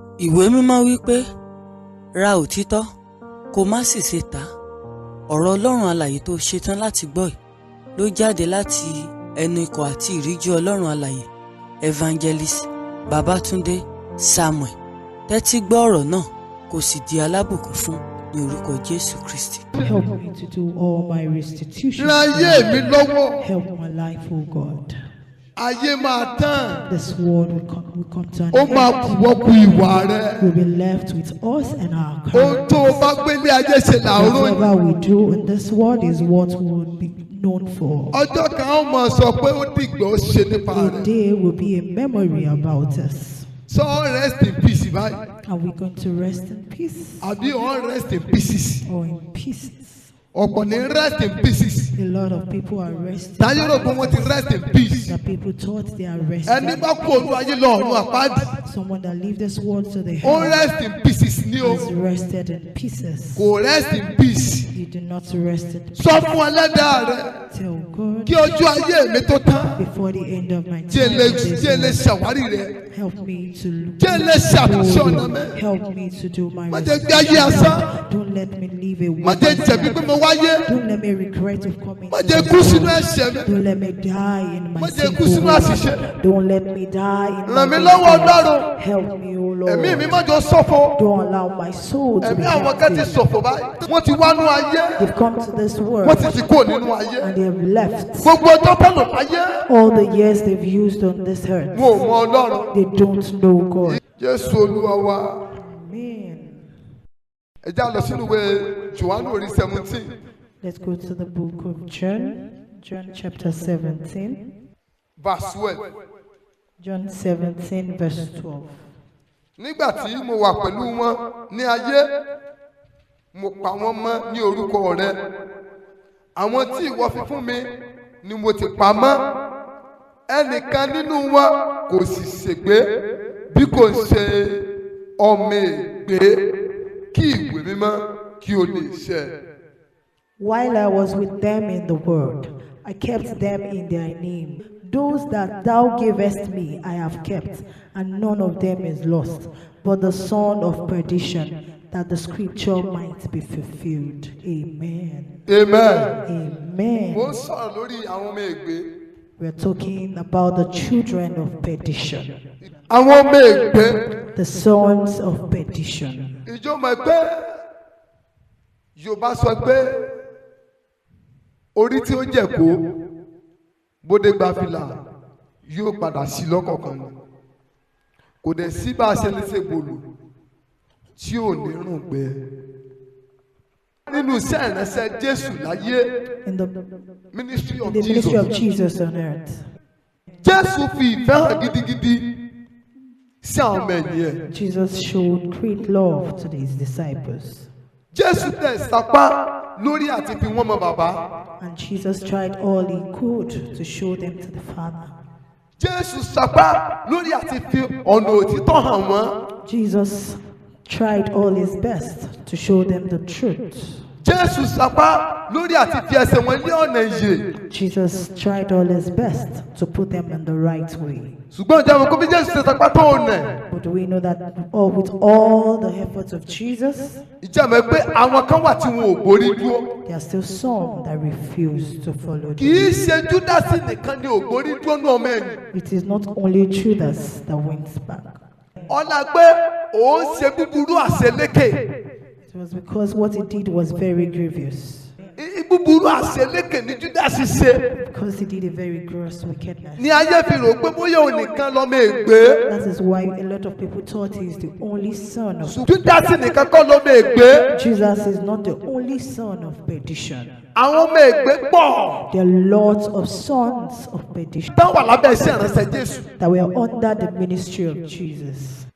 Ìwé mímọ́ wípé ra òtítọ́ kó má sì ṣe tà. Ọ̀rọ̀ Ọlọ́run alààyè tó ṣetán láti gbọ́ yìí ló jáde láti ẹnu ikọ̀ àti ìríjú Ọlọ́run alààyè Evangelist Babátúndé Samuel. Tẹ́tí gbọ́ ọ̀rọ̀ náà kó sì di alábùkún fún ní orúkọ Jésù Kristi. Help me to do all my restitution. Láyé mi lọ́wọ́. Help my life, O God. Ayé máa tán. This world will come to an Ó máa end. buwọ́kù ìwà rẹ. We'll be left with us and our Ohun tó o character. bá gbélé ayé ṣe làárọ̀ yìí. Whatever we do in this world is what we will be known for. Ọjọ́ kan ó máa sọ pé ó dìgbà ó ṣe nípa A rẹ̀. day will be a memory about us. So rest in peace báyìí. Are we going to rest in peace Àbí all rest in pieces. or in pieces? Ọ̀pọ̀ ní rest in pieces. A lot of people are resting. Táyé rò pé wọ́n ti rest in peace. That people thought they are Ẹni resting. bá kú òru ayé lọ ọ̀run àpáàdì. Someone that leave this world to the Ó hell rest in pieces ní o. is rested in pieces. Kò rest in peace. You do not rest in peace. Sọ fún ẹlẹ́dàá rẹ̀ Tell God kí ojú ayé mi tó tán. before the end of my Jẹ́ time. lè on this jẹ́ lè earth, ṣàwárí rẹ̀. help me to look Jẹ́ lè ṣàtúnṣe ọ̀nà forward. mẹ́. Help me to do my Má jẹ́ gbé ayé asán. Don't let me live a Má jẹ́ jẹ̀bi pé mo wáyé. Don't let me regret of coming Má to jẹ́ this kú sínú world. ẹ̀ṣẹ̀ mi. Don't let me die in my Má jẹ́ kú sinful sínú ways. àṣìṣe. Don't let me die in Ràn mí my lọ́wọ́ ways. Ọlọ́run. Help me, O Lord. Ẹ̀mí mi má jọ ṣọ̀fọ̀. Don't allow my soul to be Ẹ̀mí àwọn kan ti captive. ṣọ̀fọ̀ báyìí. Wọ́n ti wá nú ayé. They've come to this world Wọ́n ti ti kúrò nínú ayé. and they have left. Gbogbo ọjọ́ tẹ̀lọ̀ láyé. All the years they've used on this earth, Wọn ò mọ Ọlọ́run. they don't know God. Jésù Olúwa wa. Amen. Ẹ já lọ sínú ìwé Jòhánù orí 17. Let's go to the book of John, John chapter 17. Verse 12. John 17, verse 12. Nígbà tí mo wà pẹ̀lú wọn ní ayé, mo pa wọ́n mọ́ ní orúkọ rẹ. Àwọn tí ìwọ fi fún mi ni mo ti pa mọ́. Ẹnìkan nínú wọn kò sì ṣègbé bí kò ṣe ọmọ ègbé kí ìwé mímọ́ kí o lè ṣẹ. While I was with them in the world, I kept them in their name. Those that thou gavest me, I have kept, and none of them is lost, but the son of perdition, that the scripture might be fulfilled. Amen. Amen. Amen. Mo ń sọ̀rọ̀ lórí àwọn ọmọ ègbé. We're talking about the children of perdition, Àwọn ọmọ ègbé. the sons of perdition. Ìjọ mọ̀ pé Yorùbá sọ pé orí tí ó jẹ̀kó bóde gba fìlà yóò padà sí lọ́kọ̀ọ̀kan ni. Kò dẹ̀ sí bá a ṣe lè ṣe gbòòlù tí ò ní rùn gbẹ. Nínú iṣẹ́ ìránṣẹ́ Jésù láyé In the ministry of ministry of Jesus. Jesus on earth, Jésù fi ìfẹ́ hàn gidigidi sí àwọn ọmọ ẹ̀yìn ẹ̀. Jesus showed great love to his disciples. Jésù tẹ̀ sápá lórí àti fi wọ́n mọ bàbá. And Jesus tried all he could to show them to the Father. Jésù sapá lórí àti fi ọ̀nà òtítọ́ hàn wọ́n. Jesus tried all his best to show them the truth. Jésù sapá lórí àti fi ẹsẹ̀ wọn lé ọ̀nà ìyè. Jesus tried all his best to put them in the right way. Ṣùgbọ́n ìjà wọn kó bí Jésù ṣe sapá tó ọ̀nà. But do we know that with all the efforts of Jesus, Ìjà mọ̀ pé àwọn kan wà tí wọn ò borí dúró. there are still some that refuse to follow Kì í Jesus. ṣe Júdásì nìkan ni ò borí dúró ní ọmọ ẹ̀yìn. It is not only Judas that went back. Ọlá pé òun ṣe búburú àṣelékè. It was because what he did was very grievous. Búburú àṣelékè ni Júdásì ṣe. Because he did a very gross wickedness. Ní ayé fi rò pé bóyá òun nìkan lọ́mọ ègbé. That is why a lot of people thought he is the only son of Júdásì nìkan kọ́ lọ́mọ ègbé. Jesus is not the only son of perdition. Àwọn ọmọ ègbé pọ̀. There are lots of sons of perdition Tán wà lábẹ́ iṣẹ́ ìránṣẹ́ Jésù. that were under the ministry of Jesus.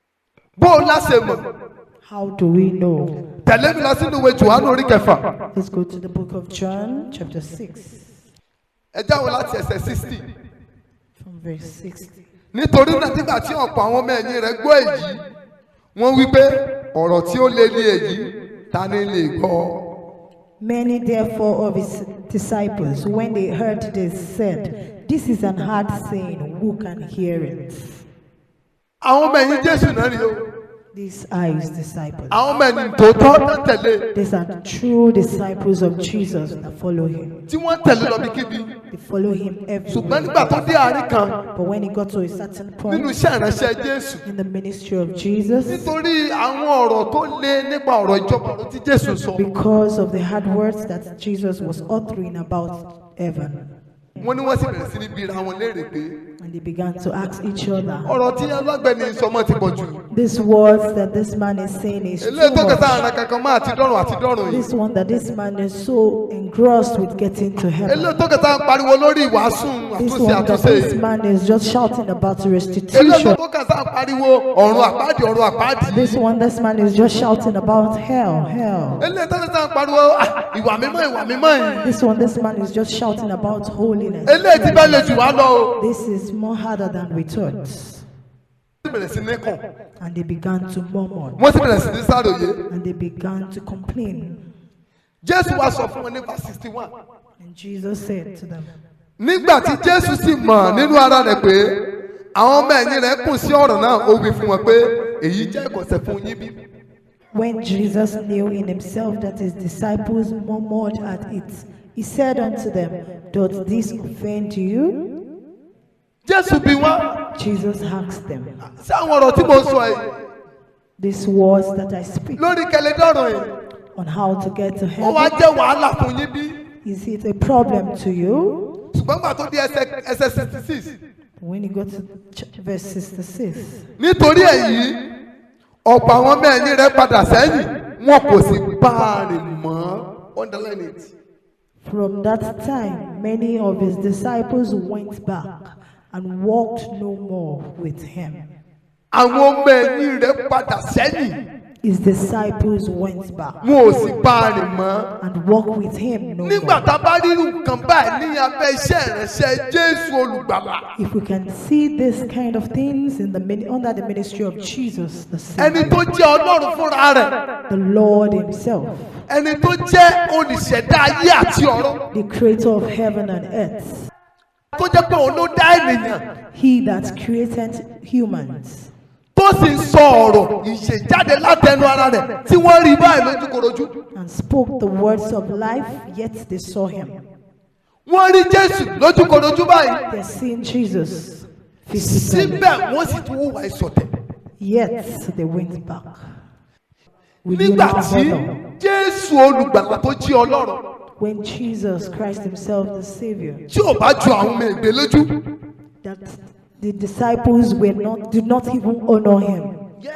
Bó o láṣẹ mọ̀. How do we know? Tẹ̀lé mi lọ sínú ìwé Jòhánù orí kẹfà. Let's go to the book of John, chapter 6, Ẹ jáwọ́ láti ẹsẹ̀ 60. from verse 60. Nítorí náà nígbà tí ọ̀pọ̀ àwọn ọmọ ẹ̀yìn rẹ̀ gbọ́ èyí, wọ́n wí pé ọ̀rọ̀ tí ó le ní èyí ta ni lè gbọ́. Many therefore of his disciples, when they heard this, said, "This is an hard saying, who can hear it?" Àwọn ọmọ ẹ̀yìn Jésù náà rí o. These are his disciples. àwọn ọmọ ẹ̀yìn tòótọ́ tó tẹ̀lé. These are the true disciples of Jesus that follow him. tí wọ́n tẹ̀lé lọ bí kíbi. They follow him ṣùgbọ́n everywhere. nígbà tó dé àárín kan But when he got to a certain nínú point iṣẹ́ ìránṣẹ́ Jésù. in the ministry of Jesus, nítorí àwọn ọ̀rọ̀ tó le nípa ọ̀rọ̀ ìjọba ọ̀rọ̀ tí Jésù sọ. because of the hard words that Jesus was uttering about heaven, wọ́n ní wọ́n sì bẹ̀rẹ̀ sí ní bira wọn léèrè pé and they began to ask each other, ọ̀rọ̀ tí alágbẹ̀ni sọmọ ti pọ̀ jù. these words that this man is saying is too eléyìí tó kẹta àrùn much. kankan máa ti dọ́rùn àti dọ́rùn yìí. This one that this man is so engrossed with getting to heaven. eléyìí tó kẹta ń pariwo lórí ìwàásù This àtúnṣe one that àtúnṣe this yìí. man is just shouting about eléyìí restitution. tó kẹta ń pariwo ọ̀run àpáàdì ọ̀run àpáàdì. This one, this man is just shouting about hell, hell. eléyìí tó kẹta ń pariwo ìwà mímọ́ ìwà mímọ́ yìí. This one, this man is just shouting about holiness. eléyìí tí bẹ́ẹ̀ lè jù wá lọ o. This is more harder than we thought. wọ́n sì bẹ̀rẹ̀ sí ní kàn. And they began to murmur. wọ́n sì bẹ̀rẹ̀ sí ní sàròyé. And they began to complain. Jésù wá sọ fún wọn ní verse 61. And Jesus said to them, nígbà tí Jésù sì mọ̀ nínú ara rẹ̀ pé àwọn ọmọ ẹ̀yìn rẹ̀ kùn sí ọ̀rọ̀ náà ó wí fún wọn pé èyí jẹ́ ìkọ̀sẹ̀ fún yín bí. when Jesus knew in himself that his disciples murmured at it, he said unto them, doth this offend you? Jésù bí wọ́n. Jesus asked them, sí àwọn ọ̀rọ̀ tí mo sọ yìí these words that I speak lórí kẹlẹ́dọ́rùn yìí on how to get to ó wá heaven, jẹ́ wàhálà fún yín bí. is it a problem to you? ṣùgbọ́n gbà tó di ẹsẹ̀ 66. When you go to verse 66, nítorí èyí ọ̀pọ̀ àwọn ọmọ ẹ̀yìn rẹ̀ padà sẹ́yìn wọn kò sì bá a rìn mọ́. Underline it. from that time, many of his disciples went back and walked no more with him. àwọn ọmọ ẹ̀yìn rẹ̀ padà sẹ́yìn His disciples went back wọn ò sì bá a rìn mọ́. and walked with him no nígbà more. tá a bá rírun nǹkan báyìí ní abẹ́ iṣẹ́ ìránṣẹ́ Jésù olùgbàlà. If we can see this kind of things in the under the ministry of Jesus, the ẹni Savior, tó jẹ́ Ọlọ́run fúnra rẹ̀. the Lord himself, ẹni tó jẹ́ olùṣẹ̀dá ayé àti ọ̀run. the creator of heaven and earth, tó jẹ́ pé òun ló dá ènìyàn. he that created humans, tó sì ń sọ ọ̀rọ̀ ìṣèjáde látẹnu ara rẹ̀ tí wọ́n rí báyìí lójúkorojú. and spoke the words of life, yet they saw him. wọ́n rí Jésù lójúkorojú báyìí. They're seeing Jesus physically, síbẹ̀ wọ́n sì tún hùwà ìṣọ̀tẹ̀. yet they went back. Will you nígbà not tí bother? Jésù olùgbàlà tó jí Ọlọ́run When Jesus Christ himself, the Savior, tí ò bá ju àwọn ọmọ ẹgbẹ́ lójú. that the disciples did not even honor him.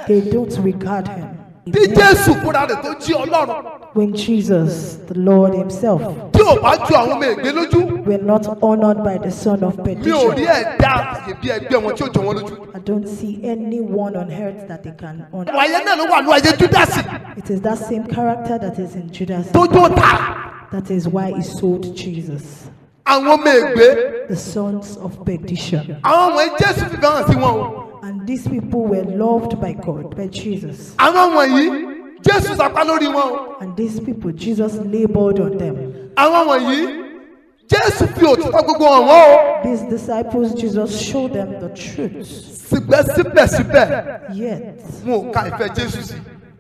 They don't regard him. tí Jésù fúnra rẹ̀ tó jí Ọlọ́run When Jesus, the Lord himself, tí ò bá ju àwọn ọmọ ẹgbẹ́ lójú. were not honored by the son of mi ò rí perdition, ẹ̀dá àyè bí ẹgbẹ́ wọn tí ó jọ wọn lójú. I don't see anyone on earth that they can honor. wàyẹ náà ló wà ní ayé Júdásì It is that same character that is in Judas. tó jó ta. That is why he sold Jesus. àwọn ọmọ ẹgbẹ́ The sons of perdition. àwọn ọmọ Jésù fi hàn sí wọn o. And these people were loved by God, by Jesus. àwọn wọ̀nyí Jésù sapá lórí wọn o. And these people, Jesus labored on them. àwọn wọ̀nyí Jésù fi òtítọ́ gbogbo hàn wọ́n o. These disciples, Jesus showed them the truth. síbẹ̀síbẹ̀ Yet, wọn ò ka ìfẹ́ Jésù sí.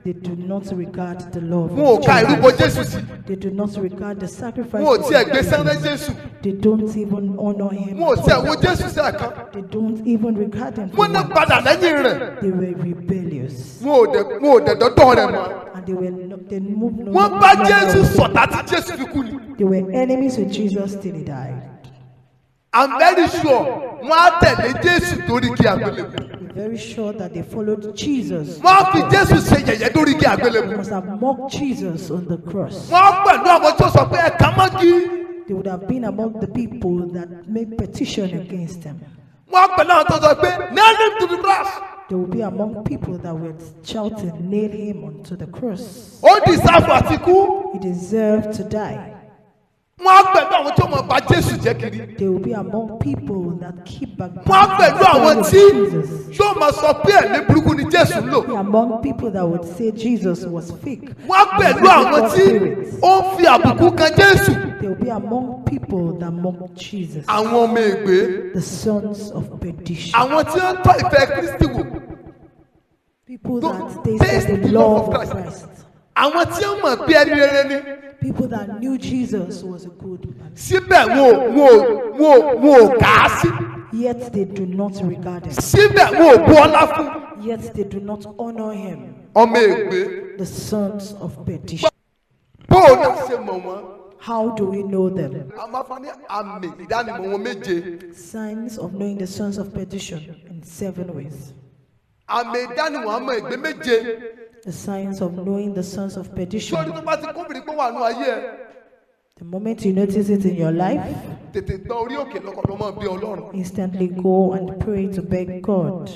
they do not regard the love wọn ò of ka ìrúbọ Jesus. Jésù sí. They do not regard the sacrifice wọn ò of tiẹ̀ gbé Jesus. sẹ́rẹ́ Jésù. They don't even honor him. wọn ò tiẹ̀ wo Jésù sí ẹ̀kan. They don't even regard him for wọ́n ní once. padà lẹ́yìn rẹ̀. They were rebellious. wọn ò dẹ̀ dọ́dọ̀ rẹ̀ mọ́. And they moved no wọ́n bá longer Jésù with him. ṣọ̀tá tí Jésù fi kú ni. They were enemies with Jesus till he died. I'm very sure wọ́n á tẹ̀lé Jésù torí kí àgbélébùú. I'm very sure that they followed Jesus. wọ́n á fi Jésù ṣe yẹ̀yẹ́ torí kí They àgbélébùú. must have mocked Jesus on the cross. wọ́n á pẹ̀lú àwọn tó sọ pé ẹ̀ka mọ́gí. They would have been among the people that made petition against him. wọ́n á pẹ̀lú àwọn tó sọ pé nail him to the cross. They would be among people that were shouting, nail him onto the cross. ó dìsáfù àti kú. He deserved to die. wọ́n á pẹ̀lú àwọn tó mọ̀ bá Jésù jẹ́ kiri. They will be among people that keep back wọ́n á pẹ̀lú àwọn the tí story of Jesus. yóò máa sọ pé ẹ̀mí burúkú ni Jésù ń lò. Be among people that would say Jesus was fake. wọ́n á pẹ̀lú àwọn tí ó ń fi àbùkù kan Jésù. They will be among people that mock Jesus. àwọn ọmọ ègbé. The sons of perdition. àwọn tí ó ń tọ́ ìfẹ́ Kristi wò. People that tasted the love of Christ. Àwọn tí ó mọ̀ bí ẹni rere ni. People that knew Jesus was a good man. Síbẹ̀ wọn ò kà á sí. Yet they do not regard him. Síbẹ̀ wọn ò bu ọlá fún. Yet they do not honor him. Ọmọ Ẹgbẹ. The sons of perdition. Bó o náà ṣe mọ̀ wọ́n. How do we know them? A máa fa ní àmì ìdánimọ̀ wọn méje. Signs of knowing the sons of perdition in 7 ways. Àmì ìdánimọ̀ ọmọ Ẹgbẹ méje. The signs of knowing the sons of perdition. Sọ́ọ́ni tó bá ti kóbìnrin pé wà nù ayé ẹ̀. The moment you notice it in your life, Tètè gbọ́ orí òkè lọ́kọ̀ ló máa bí Ọlọ́run. instantly go and pray to beg God.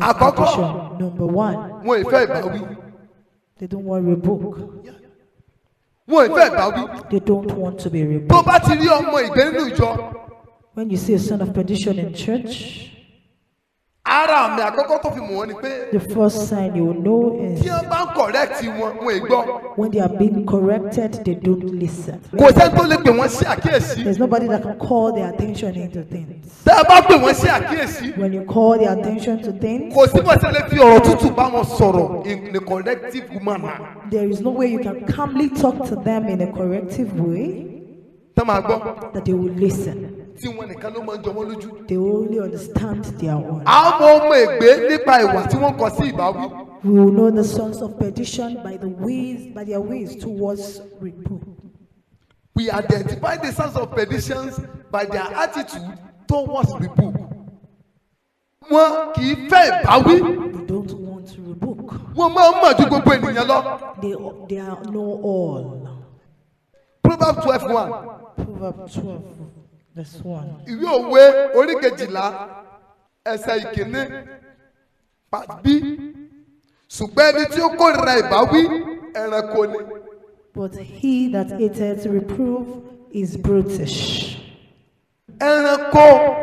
Àkọ́kọ́, Perdition. Number 1, wọn ì fẹ́ ìbáwí. they don't want rebuke. Wọn ì fẹ́ ìbáwí. They don't want to be Tó rebuked. bá ti rí ọmọ Ẹgbẹ nínú ìjọ, When you see a son of perdition in church, ara àmì àkọ́kọ́ tó fi mọ̀ wọ́n ni pé the first sign you will know tí is wọ́n bá ń kọ̀rẹ́ẹ̀tì wọn, wọn ì gbọ́. when they are being corrected, they don't listen. Kò sẹ́ni tó lè pè wọ́n sí àkíyèsí. There's nobody that can call their attention into things. Tẹ́ ẹ bá pè wọ́n sí àkíyèsí, When you call their attention to things, kò sí bó ṣe lè fi ọ̀rọ̀ tútù bá wọn sọ̀rọ̀ in a corrective manner. there is no way you can calmly talk to them in a corrective way Tẹ́ máa gbọ́ that they will listen. tí wọn nìkan ló máa ń jọ wọ́n lójú. They only understand their own. Àwọn ọmọ Ẹgbẹ nípa ìwà tí wọ́n kọ sí ìbáwí. We will know the sons of perdition by their ways towards reproof. We identify the sons of perditions by their attitude towards rebuke. Wọn kì í fẹ́ ìbáwí. They don't want to rebuke. Wọ́n máa ń mọ̀ ju gbogbo ènìyàn lọ. They know all. Proverbs 12:1. Proverbs 12, verse 1. Ìwé Òwe orí kejìlá ẹsẹ̀ ìkíní part B. Ṣùgbọ́n ẹni tí ó kórìíra ìbáwí ẹranko ni. But he that hateth reproof is brutish. Ẹranko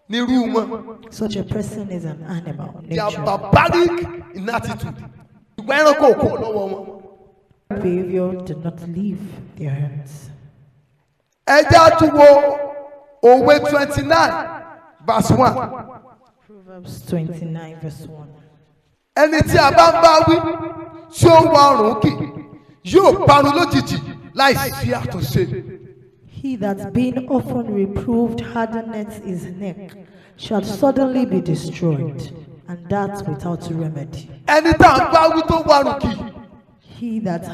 ni irú wọn. Such a person is an animal. They are Nature. barbaric in attitude. Ṣùgbọ́n ẹranko kò lọ́wọ́ wọn. Behavior did not leave their hands. Ẹ jẹ́ tún wo Òwe 29 verse 1. Proverbs 29, verse 1. Ẹni tí a bá ń bá wí tí ó ń wa ọrùn kì yóò parun lójijì láì sí àtúnṣe. He that being often reproved hardeneth his neck shall suddenly be destroyed, and that without remedy. Ẹni tá à ń bá wí tó wa ọrùn kì He that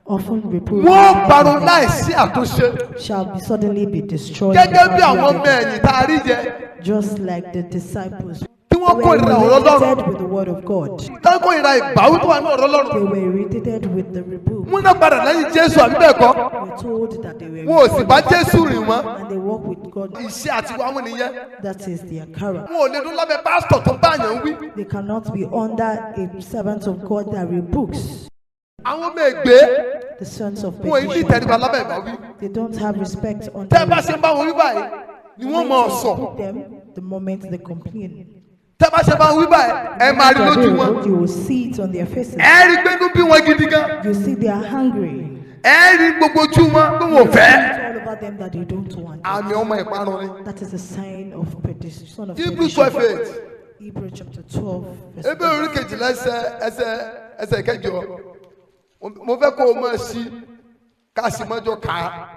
often reproved wọ́n parun láì sí àtúnṣe. shall be suddenly be destroyed. Gẹ́gẹ́ bí without àwọn ọmọ remedy. ẹ̀yìn tá a rí jẹ Just like the disciples tí wọ́n were kórìíra ọ̀rọ̀ Ọlọ́run. irritated with the word of God. Tá kórìíra ìbáwí tó wà ní ọ̀rọ̀ They Ọlọ́run. were irritated with the rebuke. Wọ́n náà padà lẹ́yìn Jésù àbí bẹ́ẹ̀ kọ́. They were told that they were Wọn ò sì bá Jésù rìn wọ́n. and they walk with God. Iṣẹ́ àti wàá wọn nìyẹn. That is their character. Wọn ò lè dún lábẹ́ pásítọ̀ tó bá yàn wí. They cannot be under a servant of God that rebukes. Àwọn ọmọ Ẹgbẹ The sons of wọn èyí ní perdition. ìtẹríba lábẹ́ ìbáwí. They don't have respect on Tẹ́ bá ṣe ń bá wọn wí báyìí ni wọ́n mọ̀ ọ́ sọ. them the moment they complain. Tẹ́ bá ṣe bá wọn wí báyìí ẹ máa rí lójú wọn. You will see it on their faces. Ẹ rí pé inú bí wọn gidi gan. You see they are hungry. Ẹ rí gbogbo ojú wọn pé wọn ò fẹ́. It's all about them that they don't want. Àmì ọmọ ìparun ni. That is a sign of perdition. Son of Hebrews perdition. 12:8. Hebrews chapter 12. verse Ebe orí kejìlá ẹsẹ̀ kẹjọ. Mo fẹ́ kó o mọ̀ sí ká sì mọ́jọ́ ká.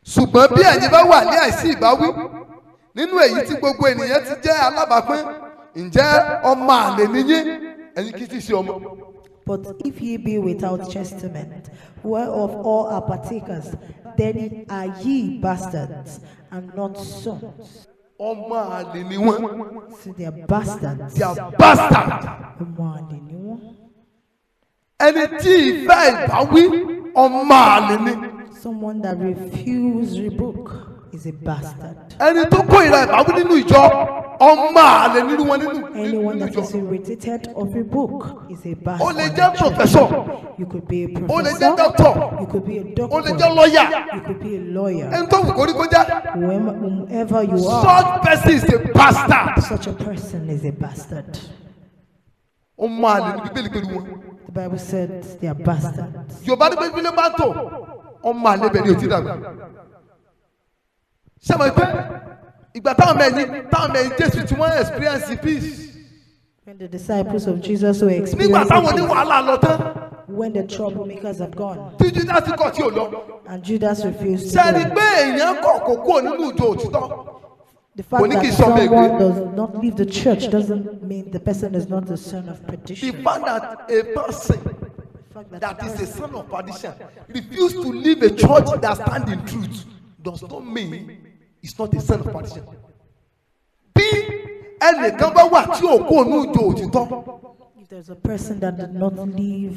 Ṣùgbọ́n bí ẹ̀yin bá wà ní àìsí ìbáwí nínú èyí tí gbogbo ènìyàn ti jẹ́ alábàápín ǹjẹ́ ọmọ àlè níyín ẹ̀yin kì í ti ṣe ọmọ. But if ye be without chastisement, whereof all are partakers, then are ye bastards and not sons. Ọmọ àlè ni wọ́n. So they are bastards. They are bastard. Ọmọ àlè ni wọ́n. Ẹni tí ìfẹ́ ìbáwí ọmọ àlè ni. Someone that refuses rebuke is a bastard. Ẹni tó kórìíra ìbáwí nínú ìjọ ọmọ àlè nínú wọn Anyone nínú that ìjọ. is irritated of rebuke is a Ó bastard. lè jẹ́ professor, You could be a ó lè jẹ́ professor. doctor, You could be a ó lè jẹ́ doctor. lawyer. You could be a lawyer. Ẹni tó wù kórí kó jẹ́. Whomever you are, Such person is a bastard. such a person is a bastard. Ọmọ àlè ni bíbélì pẹ̀lú wọn. The Bible said they are bastards. Yorùbá ní bíbélì bá tò ọmọ àlè bẹ̀ ni ò ti dàgbà. Ṣé mo pẹ́ ìgbà táwọn mẹ́yìn Jésù tí wọ́n experience peace When the disciples of Jesus were nígbà experiencing táwọn ní this, wàhálà lọ tán when the troublemakers have gone tí Judas kọ̀ tí ò lọ. and Judas refused to sẹ́ni go, pé èèyàn kọ̀ kó kúrò nínú ìjọ òtítọ́. the fact Kò ní kí that sọmọ ègbé. someone does not leave the church doesn't mean the person is not the son of The perdition. fact that a person The fact that that is a son of perdition refuse to leave a church that stand in truth does not mean he's not a son of perdition. Bí ẹnìkan bá wà tí ò kó nínú ìjọ òtítọ́ if there's a person that did not leave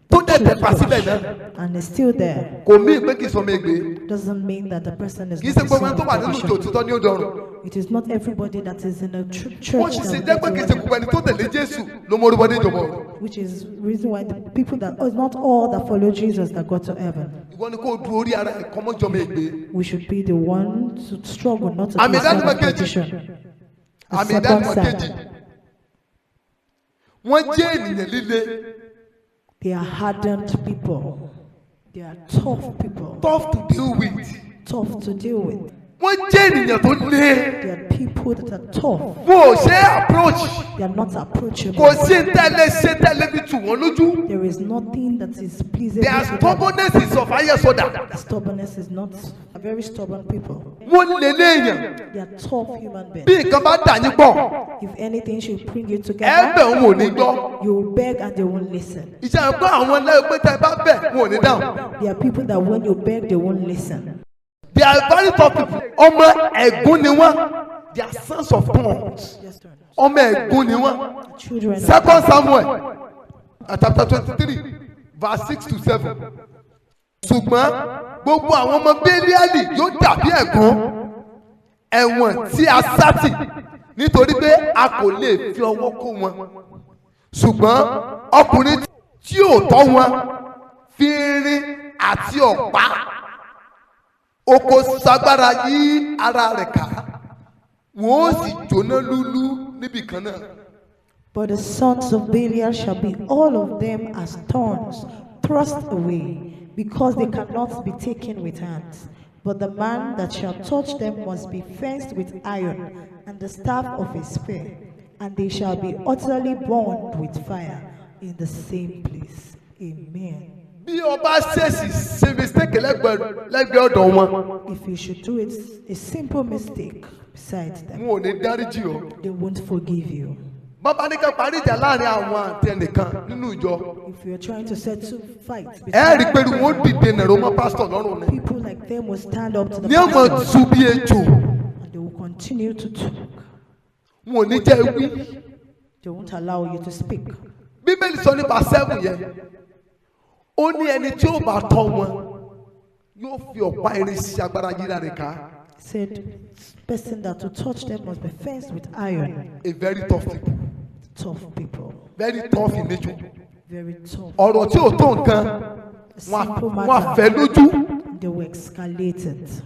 tó the dẹ̀ tẹ̀pá síbẹ̀ church náà and is still there, kò mí pé kì í sọmọ ègbé. doesn't mean that the person is Kì í not ṣe a gbogbo son ẹni tó of wà nínú ìjọ perdition. òtítọ́ ní ó dọ̀rùn. It is not everybody that is in a Ó church sì ṣe that jẹ́ pé kì í will ṣe get to gbogbo ẹni tó tẹ̀lé Jésù ló mọ orúkọ ní ìjọba ọ̀run. which is reason why the people that it's not all that follow Jesus that got to heaven. Ìwọ ni kó du orí ara ẹ̀ kọ́ mọ́ jọmọ ègbé. We should be the one to struggle not to Àmì be son ìdánimọ̀ of kejì. perdition. The Àmì second ìdánimọ̀ kejì. sign, Wọ́n jẹ́ ènìyàn líle, they are hardened people. They are tough people, tough to deal with. tough to deal with. Wọ́n jẹ́ ènìyàn tó le. They are people that are tough. Wọ́n ò ṣe é approach. They are not approachable. Kò sí tẹ́lẹ̀ ṣe tẹ́lẹ̀ bí tù wọ́n lójú. There is nothing that is pleasing Their to them. stubbornness is of higher order. Stubbornness is not a very stubborn people. Wọ́n lè léèyàn. They are tough human beings. Bí nǹkan bá dà yín pọ̀, If anything should bring you ẹ together, bẹ̀ wọn ò ní gbọ́. you will beg and they won't listen. Ìṣe àgbọ̀ àwọn ẹlẹ́gbẹ́ tẹ́ bá bẹ̀ wọn ò ní dáhùn. There are people that when you beg, they won't listen. They are very tough people. Ọmọ ẹ̀gún ni wọ́n. They are sons of thorns. Ọmọ ẹ̀gún ni wọ́n. Children of Second Samuel chapter 23 verse 6 to 7. Ṣùgbọ́n gbogbo àwọn ọmọ Bélíálì yóò dàbí ẹ̀gún ẹ̀wọ̀n tí a sátì nítorí pé a kò lè fi ọwọ́ kó wọn. Ṣùgbọ́n ọkùnrin tí ò tọ́ wọn fi irin àti ọ̀pá oko sagbára yí ara rẹ̀ ká wọ́n ó sì jóná lúlú níbì kan náà. But the sons of Belial shall be all of them as thorns, thrust away, because they cannot be taken with hands. But the man that shall touch them must be fenced with iron, and the staff of his spear, and they shall be utterly burned with fire in the same place. Amen. Bí ọba ṣèṣì ṣe mistake lẹ́gbẹ̀ẹ́ ọ̀dọ̀ wọn, If you should do it, a simple mistake besides them, wọn ò ní dáríjì ọ́. they won't forgive you. Bàbá ní ká parí ìjà láàrin àwọn àti ẹnìkan nínú ìjọ. If you are trying to settle fights Ẹ rí i pé between wọ́n dìde nàró mọ́ pásítọ̀ lọ́rùn ni. people like them will stand up to the Ní ọmọ pastor tú bí ejò, and they will continue to talk. wọn ò ní jẹ́ wí. They won't allow you to speak. Bíbélì sọ nípa 7 yẹn. Ó ní ẹni tí ó bá tọ́ wọn yóò fi ọ̀pá irin sí agbára yíra rẹ̀ ká. Said, person that to touch them must be fenced with iron. A very tough people, Tough people, very tough in nature. very tough. Ọ̀rọ̀ tí ò tó nǹkan A simple wọ́n á matter. fẹ́ lójú. They will escalate it.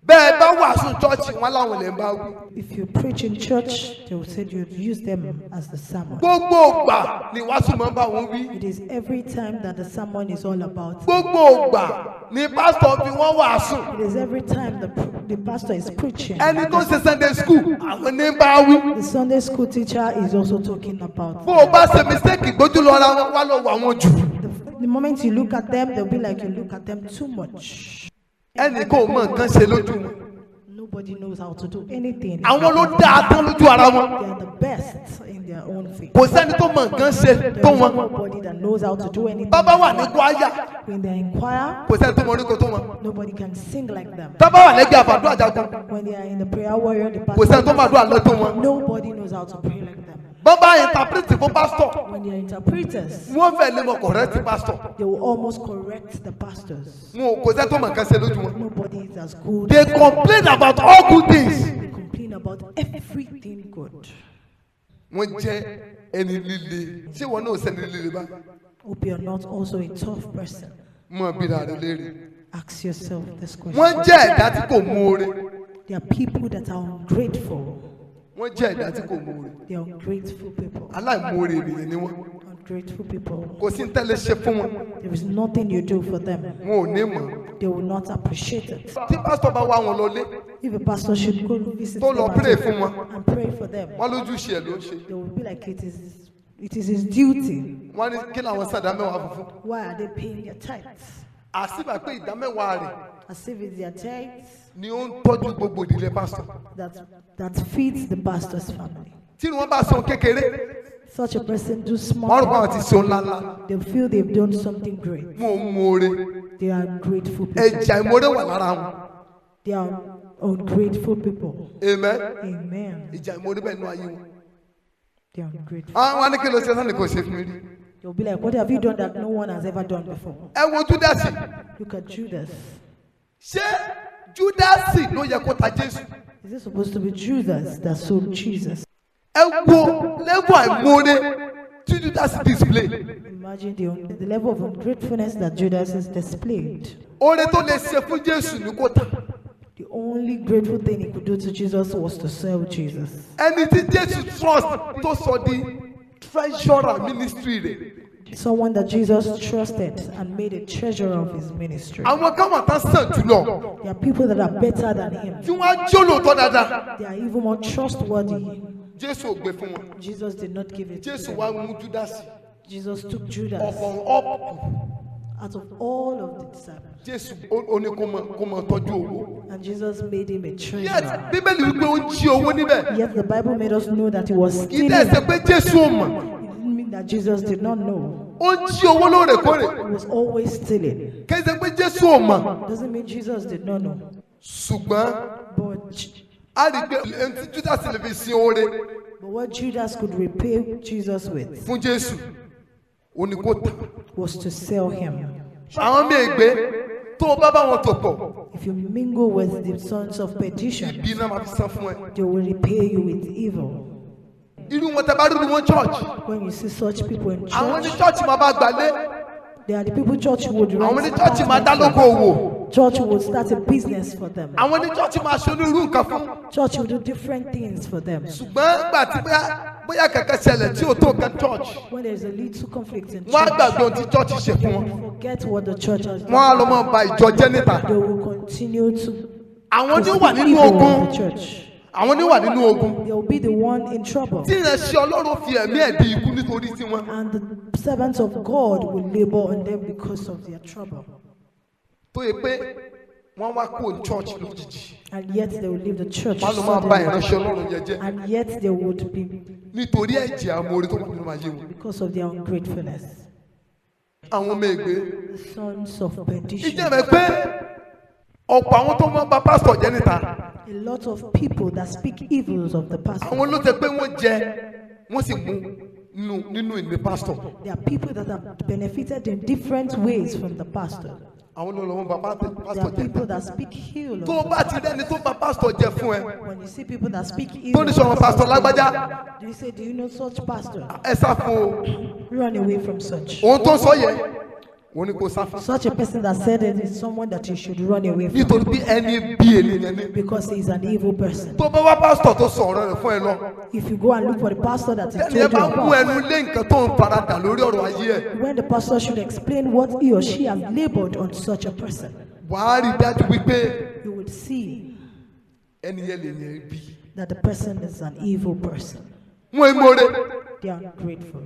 Bẹ́ẹ̀ bá wàásù chọ́ọ̀chì wọn láwọn lè ń bá wí. If you preach in church, they will say you use them as the sermon. Gbogbo ògbà ni wàásù máa ń bá wọn wí. It is every time that the sermon is all about. Gbogbo ògbà ni pásítọ̀ fi wọ́n wàásù. It is every time the pastor is preaching. Ẹni tó ṣe Sunday school àwọn ní bá wí. The Sunday school teacher is also talking about. Bó o bá ṣe mistake gbójú lọ ra wọn wá lọ wà wọn jù. The moment you look at them, they'll be like you look at them too much. Ẹnì kò mọ nǹkan ṣe lójú wọn. Nobody knows how to do anything. Àwọn ló dáa tán lójú ara wọn. They are the best in their own field. Kò sẹ́ni tó mọ nǹkan ṣe There tó is wọn. nobody that knows how to do anything. Bàbá wà ní kwaya. When they inquire, Kò sẹ́ni tó mọ oríko tó wọn. nobody can sing like them. Tábà wà lẹ́gbẹ̀ẹ́ àbàdo àjàgùn. When they are in the prayer warrior Kò sẹ́ni tó department, máa dún àlọ́ tó wọn. nobody knows how to pray like them. Bàbá interpret fún pásítọ̀. When they are interpreters, Wọ́n fẹ́ lé mọ correct pásítọ̀. they will almost correct the pastors. Wọn kò sẹ́ni tó mọ nǹkan ṣe lójú wọn. Nobody is as good. They complain about all good things. They complain about everything good. Wọ́n jẹ́ ẹni líle. Ṣé wọn náà sẹ́ni líle bá? Hope you are not also a tough person. Mọ̀ bíra rẹ̀ léèrè. Ask yourself this question. Wọ́n jẹ́ ẹ̀dá tí kò mú oore. There are people that are ungrateful. Wọ́n jẹ́ ẹ̀dá tí kò mú oore. They are ungrateful people. Aláìmoore ènìyàn ni wọ́n. ungrateful people. kò sí ní tẹ́lẹ̀ ṣe fún wọn There is nothing you do for them. wọn ò ní mọ̀. They will not appreciate it. tí pásítọ̀ bá wá wọn lọlé If a pastor should go visit tó them lọ at pray home fún wọn and pray for them, wọn lójúṣe ẹ̀ ló ń ṣe. they will be like it is his duty. wọ́n ní kí làwọn sàn ìdámẹ́wàá funfun. Why are they paying their tithes? àṣìbà pé ìdámẹ́wàá rẹ̀ As if it's their tithes ni ó ń tọ́jú gbogbo ìdílé pásítọ̀. that feeds the pastor's family. tí wọ́n bá sọ kékeré Such a person do wọ́n rò small, pé àwọn ti sọ ńláńlá they feel they've done something great. wọn ò mọ̀ọ́re. They are grateful people. ẹ̀jà ìmọ̀ọ́re wà lára wọn. They are ungrateful people. amen. Amen. ìjà ìmọ̀ọ́re bẹ́ẹ̀ nú ayé wọn. They are ungrateful. àwọn wa ní kí ló ṣe sani kò ṣe fún mi rí. They'll be like, what have you done that no one has ever done before? ẹ wo júdásì. Look at Judas. ṣé júdásì ló yẹ kó ta jésù. Is it supposed to be Judas that sold Jesus? ẹ wo level àìmọ̀ọ́re tí júdásì display. Imagine the level of ungratefulness that Judas has displayed. oore tó lè ṣe fún jésù ni kó ta. The only grateful thing he could do to Jesus was to sell Jesus. ẹni tí jésù trust tó sọ di treasurer ministry rẹ̀. Someone that Jesus trusted and made a treasurer of his ministry. àwọn kan wà tán sàn jùlọ There are people that are better than him. tí wọ́n á jó lóòótọ́ dáadáa. They are even more trustworthy. jésù ò gbé fún wọn. Jesus did not give it to jésù them. wá mú júdásì Jesus took Judas ọ̀pọ̀ ọ̀pọ̀. out of all of the disciples. jésù ó ní kó mọ tọ́jú owó. And Jesus made him a yes treasurer. bíbélì wípé ó ń jí owó níbẹ̀. Yet the Bible made us know that he was kì í stealing. dẹ̀ It ṣe pé jésù ò mọ̀. didn't mean that Jesus did not know. ó ń jí owó lóòrèkóòrè. He was always stealing. kì í ṣe pé jésù ò mọ̀. Doesn't mean Jesus did not know. ṣùgbọ́n But, a rí i pé ẹni tí júdásì lè fi sin oore but what Judas could repay Jesus with fún jésù ó ní kó tà. was to sell him. àwọn míì gbé tó o bá bá wọn tò pọ̀ If you mingle with the sons of perdition, ibi náà máa fi san fún ẹ. they will repay you with evil. irú wọn tẹ bá rí wọn church. When you see such people in àwọn ní church, church máa bá gbalé. they are the people church would àwọn ní rent church máa dá lóko apartments òwò. for. Church would start a business for them. àwọn ní church máa ṣe onírú nǹkan fún. Church would do different things for them. ṣùgbọ́n gbà tí bóyá kẹ̀kẹ́ ṣẹlẹ̀ tí ò tó nǹkan church. When there is a little conflict in wọ́n á church, gbàgbé ohun tí church ṣe fún wọn. forget what the church has wọ́n á done. lọ mọ́ ba ìjọ jẹ́ níta. They will continue to àwọn ní wà nínú evil ogun. of the church. àwọn ní wà nínú ogun. They will be the one in trouble. tí ìrẹsì ọlọ́run fi ẹ̀mí ẹ̀ di ikú nítorí tiwọn. And the servants of God will labor on them because of their trouble. tó yẹ pé wọ́n wá kó church lójijì. And yet they will leave the church wọ́n á lọ máa ba ìránṣẹ́ suddenly. ọlọ́run yẹn jẹ́. And yet they would be nítorí ẹ̀jẹ̀ amóore tó wà nínú ayé wọn. because of their ungratefulness. àwọn ọmọ ègbé. The sons of perdition. ìjẹ́ mẹ́ pé ọ̀pọ̀ àwọn tó máa ń ba pásítọ̀ jẹ́ níta. A lot of people that speak evils of the pastor. àwọn ló tẹ pé wọ́n jẹ wọ́n sì mú nínú ìní pásítọ̀. There are people that have benefited in different ways from the pastor. àwọn ló lọ́wọ́ ba There pásítọ̀ are jẹ. people that speak ill of tó o the bá ti rẹ́ni tó ba pásítọ̀ jẹ fún ẹ. When you see people that speak tó evil, ní of sọ̀rọ̀ pásítọ̀ pastors, lágbájá do you say, do you know such pastor? ẹ sá fún o. Run away from such. ohun tó ń sọ yẹ òun ni kò sá fún. Such a person that said it is someone that you should run away from nítorí bí ẹni bí ènìyàn ni. because he is an evil person. tó bá wá pásítọ̀ tó sọ ọ̀rọ̀ rẹ̀ fún ẹ lọ. If you go and look for the pastor that he ẹni told ẹ you bá mú about, ẹnu lé nǹkan tó ń faradà lórí ọ̀rọ̀ ayé ẹ̀. when the pastor should explain what he or she has labored on such a person, wàá rí i dájú wípé you would see ẹni yẹn lè yẹn bí. that the person is an evil person. wọ́n ń mọ̀ọ́rẹ́ They are ungrateful.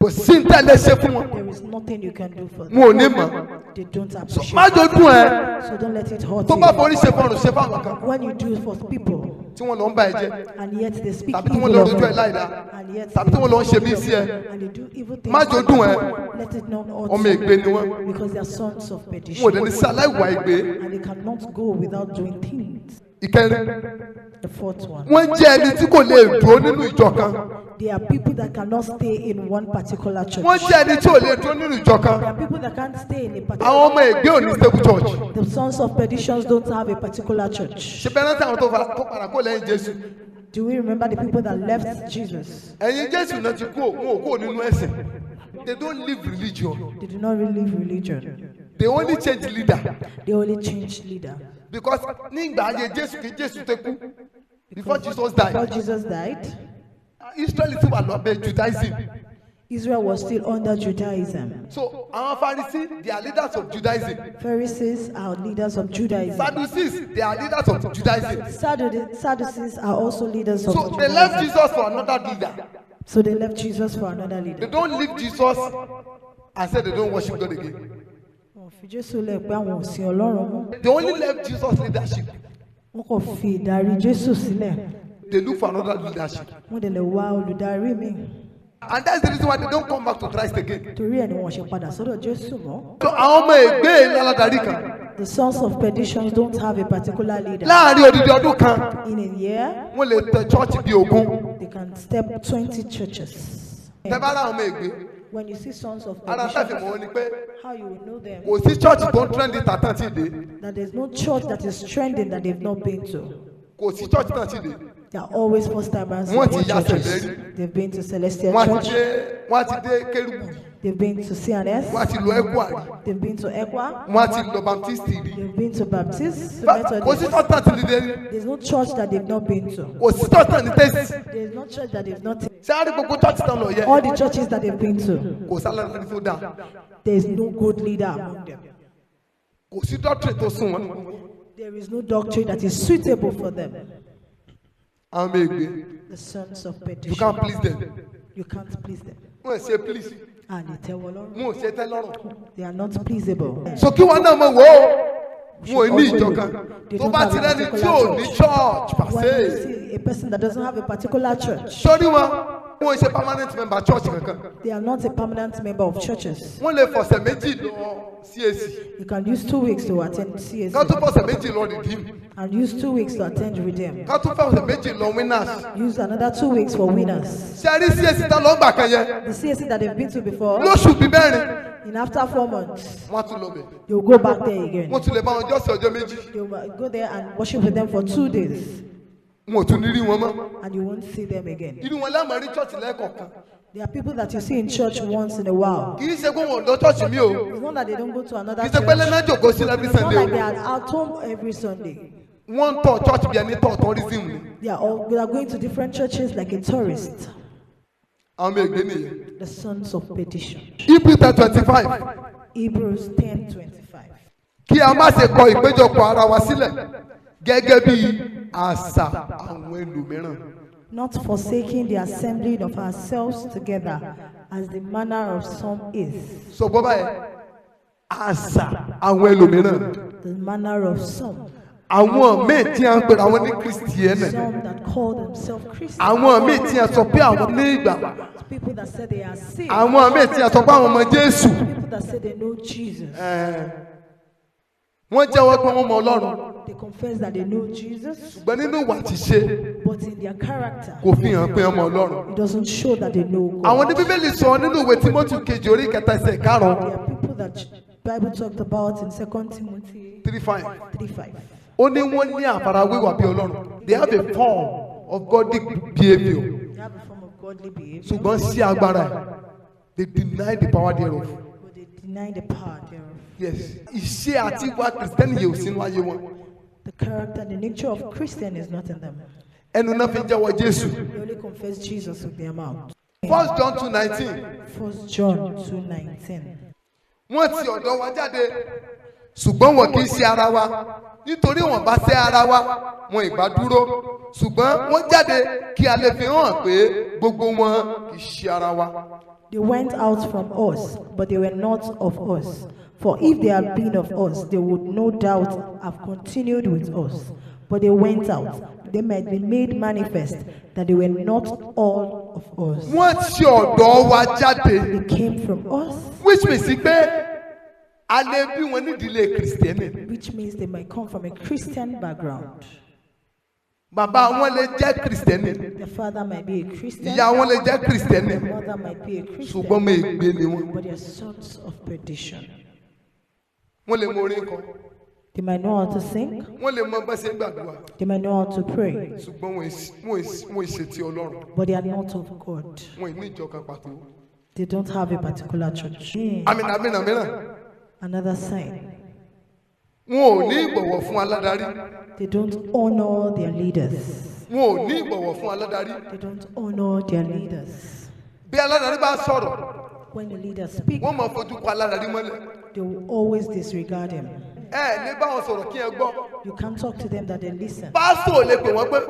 kò sí ní tẹ́lẹ̀ ṣe fún wọn. There is nothing you can do for them. wọn ò ní mọ̀. They don't appreciate má jò dùn ẹ. So don't let it hurt tó bá you. forí ṣe fọrùn ṣe fáwọn kan When you do it for people, tí wọ́n lọ ń bá ẹ jẹ́ and yet they speak tàbí tí wọ́n evil lọ of rojú ẹ you, láìda and yet tàbí tí wọ́n lọ ń ṣe bí sí ẹ. and they do evil things, má jò dùn ẹ. let it not hurt ọmọ you, ègbé ni wọ́n. because they are sons of wọn ò perdition, dẹ̀ ní sí aláìwà ègbé. and they cannot go without doing things. ìkẹrin The fourth one, wọ́n jẹ́ ẹni tí kò lè dúró nínú ìjọ kan. there are people that cannot stay in one particular church. wọ́n jẹ́ ẹni tí ò lè dúró nínú ìjọ kan. There are people that can't stay in a àwọn particular ọmọ ègbé ò ní stable church. The sons of perditions don't have a particular church. ṣe bẹ́ẹ̀ rántí àwọn tó padà kó lẹ́yìn Jésù. Do we remember the people that left Jesus? ẹ̀yin Jésù náà ti kú wọn ò kó nínú ẹ̀sìn. they don't live religion. They do not really live religion. they only change leader. They only changed leader. because ní ìgbà ayé Jésù kí Jésù tó kú before Jesus died. Before Jesus died, Israel ti wà lọ́bẹ̀ Judaism. Israel was still under Judaism. So àwọn Pharisees, they are leaders of Judaism. Pharisees are leaders of Judaism. Sadducees, they are leaders of Judaism. Sadducees are also leaders of So Judaism. they left Jesus for another leader. So they left Jesus for another They leader. don't leave Jesus and say they don't worship God again. Wọ́n fi Jésù lẹ̀ pé àwọn ò sin Ọlọ́run mọ́. They only left Jesus leadership. Wọ́n kò fi ìdarí Jésù sílẹ̀. They look for another leadership. Wọ́n dẹ̀ lè wá olùdarí mi. And that's the reason why they don't come back to Christ again. Torí ẹ̀ ni wọ́n ṣe padà sọ́dọ̀ Jésù mọ́. So àwọn ọmọ ẹgbẹ́ lálàdarí kan. The sons of perdition don't have a particular leader. Láàárín odidi ọdún kan, In a year, wọ́n lè tẹ chọ́ọ̀chì bíi ogún. they can step 20 churches. Tẹ bá rà àwọn ọmọ ẹgbẹ́. When you see sons of Ara perdition, tẹ̀sí mọ́ wọn ni pé how you will know them? kò sí chọ́ọ̀chì tó ń trẹ́ndì tàtàn tí ì dé. That there's no church that is trending that they've not been to. Kò sí chọ́ọ̀chì tàn tí ì dé. They are always first timers in Wọ́n ti ya churches. sẹ̀lẹ̀. They've been to Celestial Wọ́n ti Church. dé kérúbù. They've been to CNS. Wọ́n ti lọ Ekwa rí. They've been to Ekwa. Wọ́n ti lọ Baptist rí. They've been to Baptist. To Kò sí Methodist. chọ́ọ̀chì tàn tí ì dé rí. There's no church that they've not been to. Kò sí chọ́ọ̀chì tàn ní tẹ́sí. There's no church that they've not. Ṣé a rí gbogbo chọ́ọ̀chì tàn lọ yẹ? All the churches that they've been to, Kò sálẹ̀ lórí tó dáa. there is no good leader among them. Kò sí dọ́tírì tó sún wọn. There is no doctrine that is suitable for them. Àwọn ọmọ ẹgbẹ́. The sons of You perdition. can't please them. You can't please them. Wọ́n ṣe please. And they tell Ọlọ́run, Wọ́n ṣe tẹ́ lọ́rùn. they are not pleasable. So kí wọn náà mọ̀ wò ó. Wọ́n ò ní ìjọ kan. Tó bá ti rẹ́ni tí ò ní church When you pàṣẹ. see a person that doesn't have a particular church, Sórí wọn, wọ́n ṣe permanent member church kankan. they are not a permanent member of churches. Wọ́n lè fọ̀sẹ̀ méjì lọ CAC. You can use 2 weeks to attend Ká CSC tún fọ̀sẹ̀ méjì lọ Redeem. and use 2 weeks to attend Redeem. Ká tún fọ̀sẹ̀ méjì lọ Winners. Use another 2 weeks for winners. Ṣé a rí CAC tá lọ gbà kan yẹn? The CSC that they've been to before, Lóṣù bíi mẹ́rin, in after 4 months, wọ́n á tún lọ bẹ̀. they'll go back there again. Wọ́n tún lè bá wọn jọ́sìn ọjọ́ méjì. They'll go there and worship with them for 2 days, Wọn ò tún ní rí wọn mọ́. and you won't see them again. Irú wọn lámà rí church lẹ́ẹ̀kọ̀ọ̀kan. There are people that you see in church once in a while. Kì í ṣe pé wọn ò lọ church mi o. It's not that they don't go to another Kì í church. ṣe pé lẹ́nà jòkó sí every It's not Sunday like o. they are at home every Sunday. Wọ́n ń tọ̀ church bí ẹni tọ̀ tourism ni. They are going to different churches like a tourist. Àwọn ọmọ ègbé nìyẹn. The sons of perdition. Hebrews 10:25. Hebrews 10:25. Kí a má ṣe kọ ìpéjọpọ̀ ara wa sílẹ̀ gẹ́gẹ́ bí àṣà àwọn ẹlòmíràn. Not forsaking the assembling of ourselves together, as the manner of some is. Sọ bọ́ báyìí, àṣà àwọn ẹlòmíràn. The manner of some. Àwọn míì tí a ń pèrè àwọn ní Kristìẹ́nì. Some that call themselves Christians. Àwọn míì tí a sọ pé àwọn ní ìgbà. People that say they are saved. Àwọn míì tí a sọ pé àwọn ọmọ Jésù. People that say they know Jesus. Wọ́n jẹ́wọ́ pé wọ́n mọ Ọlọ́run. They confess that they know Jesus, Ṣùgbọ́n nínú ìwà àti ṣe but in their character, kò fi hàn pé ọmọ Ọlọ́run. it doesn't show that they know God. Àwọn ní Bíbélì sọ nínú ìwé Tímótì kejì orí kẹta ẹsẹ̀ karùn-ún. There are people that Bible talked about in 2 Timothy 3:5. 3:5. Ó ní wọ́n ní àfarawé wà bí Ọlọ́run. They have a form of godly behaviour. They have a form of godly behavior, Ṣùgbọ́n sí agbára ẹ̀. They deny the power thereof. but they deny the power thereof. Yes. Ìṣe àti ìwà Kìrìsìtẹ́nì yìí ò sínú ayé wọn. The character and the nature of Christian is not in them. Ẹnu náà fi ń jẹ́wọ́ Jésù. They only confess Jesus with their mouth. 1 John 2:19. 1 John 2:19. Wọ́n ti ọ̀dọ̀ wa jáde ṣùgbọ́n wọn kì í ṣe ara wa nítorí wọn bá ṣe ara wa wọn ìbá dúró ṣùgbọ́n wọ́n jáde kí a lè fi hàn pé gbogbo wọn kì í ṣe ara wa. They went out from us, but they were not of us. For if they had been of us, they would no doubt have continued with us. But they went out, they might be made manifest that they were not all of us. Wọ́n ti ọ̀dọ̀ wa jáde, They came from us, which means pé a lè bí wọn nídìílé Kìrìsìtẹ́nì. which means they might come from a Christian background. Bàbá wọn lè jẹ́ Kìrìsìtẹ́nì, The father might be a Christian, ìyá wọn lè jẹ́ Kìrìsìtẹ́nì, the mother might be a Christian, ṣùgbọ́n mo ègbé ni wọn. but they are sons of perdition. Wọ́n lè mọ orin kan, They might know how to sing, wọ́n lè mọ bá ṣe ń gbàdúrà, they might know how to pray, ṣùgbọ́n wọn ì ṣe ti Ọlọ́run. but they are not of God. Wọn ì ní ìjọ kan pàtó. They don't have a particular church. Àmìnà. Another sign, Wọn ò ní ìbọ̀wọ̀ fún aládarí. they don't honor their leaders. Wọn ò ní ìbọ̀wọ̀ fún aládarí. They don't honor their leaders. bí aládarí bá sọ̀rọ̀ When the leader speaks, wọ́n máa fojú kọ aládarí mọ́lẹ̀. they will always disregard him. Ní bá wọn sọ̀rọ̀ kí ẹ gbọ́. You can't talk to them that they listen. Pásítọ̀ ò lè pè wọ́n pé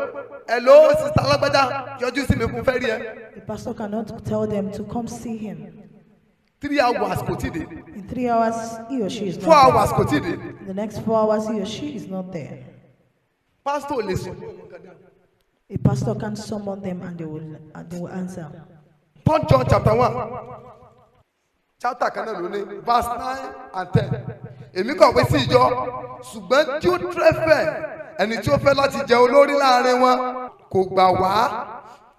hello sista alágbádá yọjú sí mi fún fẹ́ rí ẹ. The pastor cannot tell them to come see him. 3 hours kò tí ì dé. In 3 hours, he or she is 4 not hours kò tí ì dé. there. The next 4 hours, he or she is not there. Pásítọ̀ ò lè sọ. A pastor can summon them and they will answer. 3 John chapter 1 chapter kan náà ló ní verse 9 and 10. Èmi kọ̀wé sí ìjọ ṣùgbọ́n tí ó trẹ́fẹ̀ ẹni tí ó fẹ́ láti jẹ olórí láàrin wọn kò gbà wá.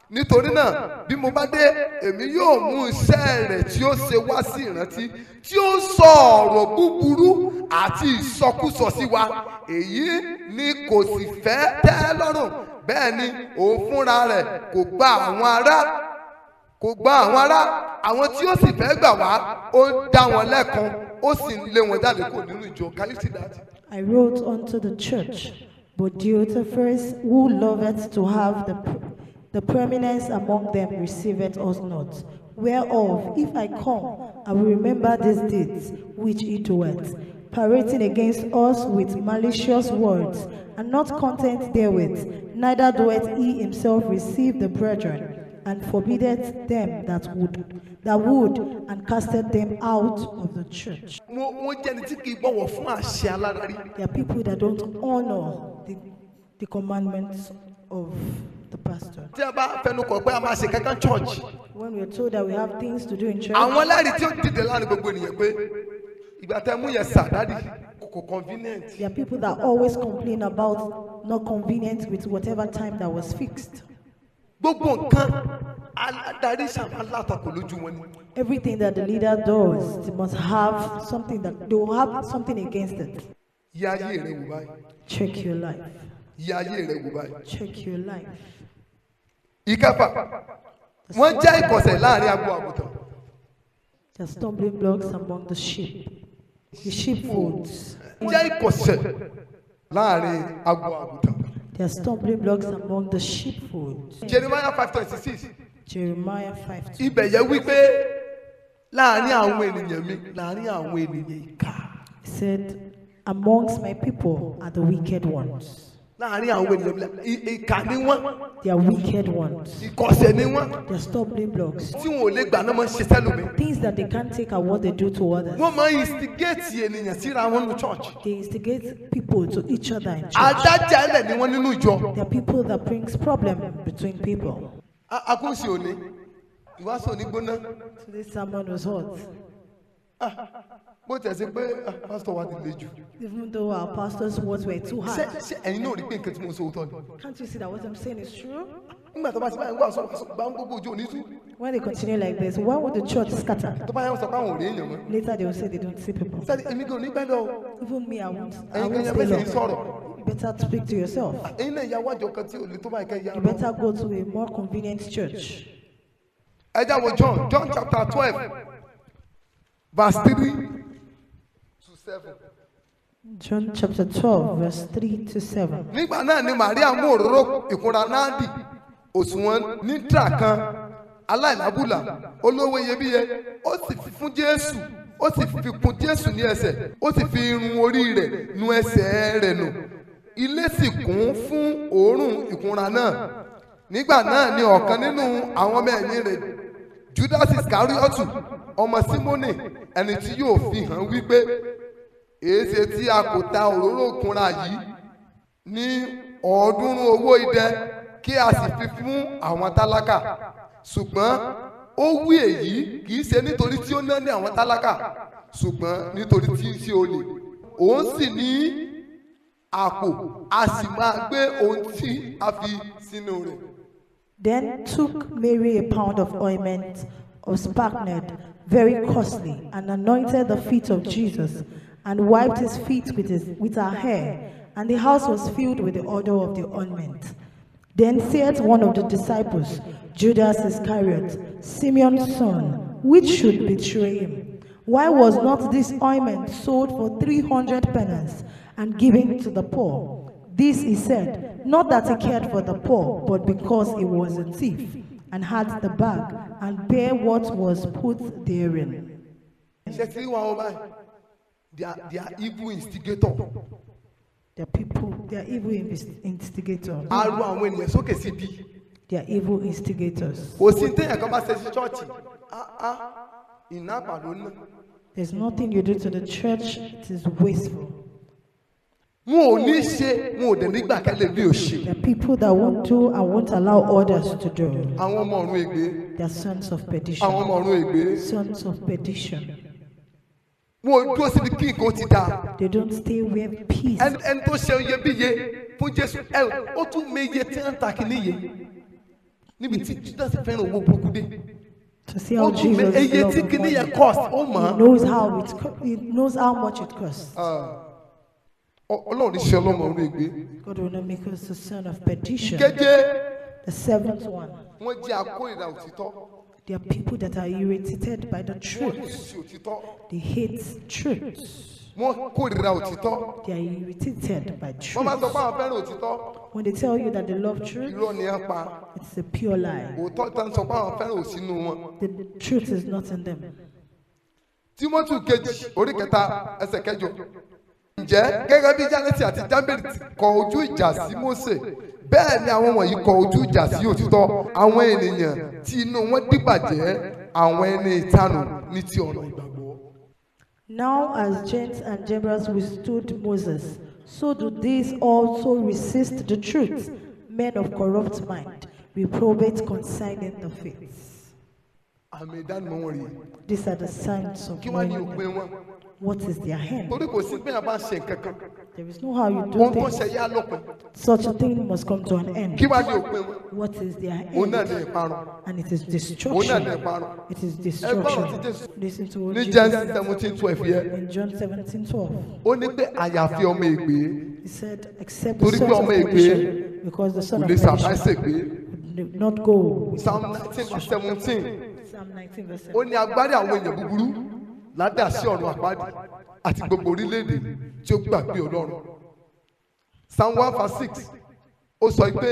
Nítorí náà bí mo bá dé èmi yóò mú iṣẹ́ rẹ̀ tí ó ṣe wá sí ìrántí tí ó sọ ọ̀rọ̀ búburú àti ìsọkúsọ sí wa èyí ni kò sì fẹ́ tẹ́ lọ́rùn bẹ́ẹ̀ ni òun fúnra rẹ̀ kò gba àwọn ará àwọn tí ó sì fẹ́ gbà wá ó dá wọn lẹ́kun ó sì lé wọn jáde kó nínú ìjọ. Can you see that? I wrote unto the church, but Diotrephes, who loveth to have the preeminence among them, receiveth us not. Whereof, if I come, I will remember these deeds which he doeth, parading against us with malicious words, and not content therewith, neither doeth he himself receive the brethren, and forbiddeth them that would, and casted them out of the church. There are people that don't honor the commandments of the pastor. When we are told that we have things to do in church, there are people that always complain about not convenient with whatever time that was fixed. Everything that the leader does, they must have something that they will have something against it. Check your life. Check your life. The stumbling blocks among the sheep, the sheepfolds. There are stumbling blocks among the sheepfolds. Jeremiah 5:26. Jeremiah 5. He said, amongst my people are the wicked ones. They are wicked ones. They are stumbling blocks. Things that they can't take are what they do to others. They instigate people to each other in church. There are people that brings problem between people. Today's sermon was hot. Even though our pastor's words were too hard. Can't you see that what I'm saying is true? When they continue like this, why would the church scatter? Later they will say they don't see people. Even me, I won't stay long. You better speak to yourself. You better go to a more convenient church. John chapter 12, verse 3 to 7. John chapter 12, verse 3 to 7. Nígbà náà ni Màríà mú òróró ìkunra náàdì òṣùwọ̀n nítra kan aláìlábùlà olówó iyebíye ó sì fi fún Jésù ó sì fi kùn Jésù ní ẹsẹ̀ ó sì fi irun orí rẹ̀ nu ẹsẹ̀ rẹ̀ nù ilé sì kún fún òórùn ìkunra náà. Nígbà náà ni ọ̀kan nínú àwọn ọmọ ẹ̀yìn rẹ̀ Judas Iskariotu ọmọ Símónì ẹni tí yóò fi hàn wípé èéṣe tí a kò ta òróró ìkunra yìí ní 300 owó idẹ kí a sì fi fún àwọn tálákà. Ṣùgbọ́n ó wí èyí kì í ṣe nítorí tí ó ná ní àwọn tálákà ṣùgbọ́n nítorí tí ń ṣe olè. Òun sì ní àpò a sì máa gbé ohun tí a fi sínú rẹ̀. Then took Mary a pound of ointment of spikenard, very costly, and anointed the feet of Jesus, and wiped his feet with her hair, and the house was filled with the odor of the ointment. Then saith one of the disciples, Judas Iscariot, Simeon's son, which should betray him, why was not this ointment sold for 300 penance, and given to the poor? This he said, not that he cared for the poor, but because he was a thief. and had the bag, and bare what was put therein. Ṣé tí wọ́n wọ́n báyìí? They are evil instigator. They are people, they are evil instigators. A ru àwọn ènìyàn sókè síbi. They are evil instigators. Kò sí téèyàn kan bá ṣe sí chọ́ọ̀chì. Iná àpàlọ́ náà. There's nothing you do to the church, it is wasteful. Wọn ò ní ṣe, wọn ò dẹ̀ nígbà kẹ́lẹ́ bí ò ṣe. There are people that won't do and won't allow others to do. Àwọn ọmọ ọ̀run ègbé. They are sons of perdition. Àwọn ọmọ ọ̀run ègbé. Sons of perdition. Wọn ò dúró síbi kí nǹkan ti dáa. They don't stay where peace. Ẹni tó ṣe iyebíye fún Jésù ó tún mọ iye tí wọ́n ń ta kìíní yé níbi tí Judas fẹ́ràn owó burúkú dé. To see how Jesus iye tí kìíní yẹn cost ó mọ̀. He knows how much it costs. Ọlọ́run ní ṣe ọlọ́mọ ọ̀run ègbé. God will not make us the son of perdition. Kéje. The seventh one. Wọ́n jẹ́ akórìíra òtítọ́. There are people that are irritated by the truth. They hate truth. Wọ́n kórìíra òtítọ́. They are irritated by Wọ́n máa sọ truth. pé àwọn fẹ́ràn òtítọ́. When they tell you that they love truth, Irọ́ ni ẹ pa. it's a pure lie. Òótọ́ tán sọ pé àwọn fẹ́ràn òsínú wọn. The truth is not in them. Tímọ́tì kejì orí kẹta ẹsẹ̀ kẹjọ. Ǹjẹ́ gẹ́gẹ́ bí Jánẹ́sì àti Jámbérì kọ ojú ìjà sí Mósè, bẹ́ẹ̀ ni àwọn wọ̀nyí kọ ojú ìjà sí òtítọ́. Àwọn ènìyàn tí inú wọn dìbàjẹ́, àwọn ẹni ìtanù ní ti ọ̀nà ìgbàgbọ́. Now as Jannes and Jambres withstood Moses, so do these also resist the truth, men of corrupt mind, reprobate concerning the faith. Àmì ìdánimọ̀ wọn rèé. These are the signs of Kí wá ní knowing òpin wọn? what is their hand. Torí kò sí pé àbá ṣe nǹkan kan. There is no how you do Ohun tó ṣe things. yá lópin. Such a thing must come to an end. Kí wá ní òpin wọn? What is their Òun náà end? ní ìparun. And it is Òun náà ní destruction. ìparun. It is Ẹgbọ́n ti destruction. Jésù. Listen to what Ní Jesus Genesis said 17:12 yẹ. in John 17:12. Ó ní pé àyàfi ọmọ ègbé He said, except the Torí pé son of ọmọ ègbé perdition, because the kò son of lè ṣàbáṣe perdition gbé. did not go with Psalm 19:17 Psalm 19 verse ó 7. ní agbárí àwọn èèyàn búburú ládà sí ọ̀run àpáàdì àti gbogbo orílẹ̀-èdè tí ó gbàgbé Ọlọ́run. Psalm 1:6 ó sọ pé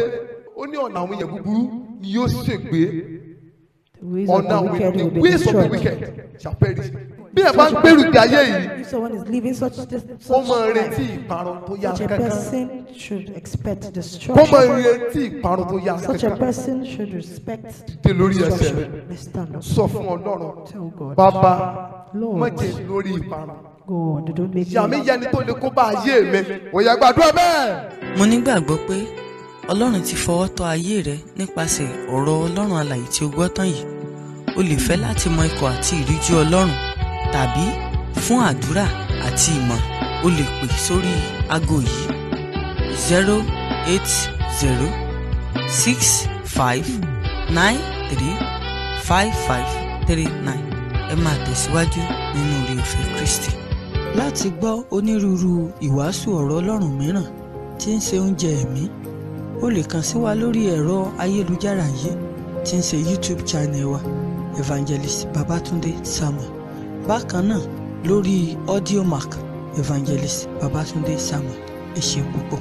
ó ní ọ̀nà àwọn èèyàn búburú ni yóò ṣègbé. The ways of Ọ̀nà the àwọn wicked the will be ways of the destroyed. wicked shall perish. Bí ẹ bá ń gbèrú ìgbé ayé yìí, If someone is living such ó máa retí life, ìparun tó yá such a kankan. person should expect Ó máa destruction. retí ìparun tó yá Such a kankan. person should respect Dìde lórí ẹsẹ̀ rẹ̀. destruction. Let's stand up. Sọ fún Ọlọ́run. Tell God, Bàbá, Lord, má jẹ́ lórí ìparun. God, don't make Ìyá mi me. yẹni tó lè kó bá ayé mi. Ó yá gbàdúrà bẹ́ẹ̀. Mo nígbàgbọ́ pé Ọlọ́run ti fọwọ́ tọ́ ayé rẹ nípasẹ̀ ọ̀rọ̀ Ọlọ́run alààyè tí o gbọ́ tán yìí. O lè fẹ́ láti mọ ikọ̀ àti ìríjú Ọlọ́run tàbí fún àdúrà àti ìmọ̀ o lè pè sórí aago yìí 08065935539. Ẹ máa tẹ̀síwájú nínú oore ọ̀fẹ́ Kristi. Láti gbọ́ onírúurú ìwàásù ọ̀rọ̀ Ọlọ́run mìíràn tí ń ṣe oúnjẹ ẹ̀mí, o lè kàn sí wa lórí ẹ̀rọ ayélujára yìí tí ń ṣe YouTube channel wa Evangelist Babatunde Samuel. Bákan náà lórí Audiomack Evangelist Babatunde Samuel. Ẹ ṣé púpọ̀.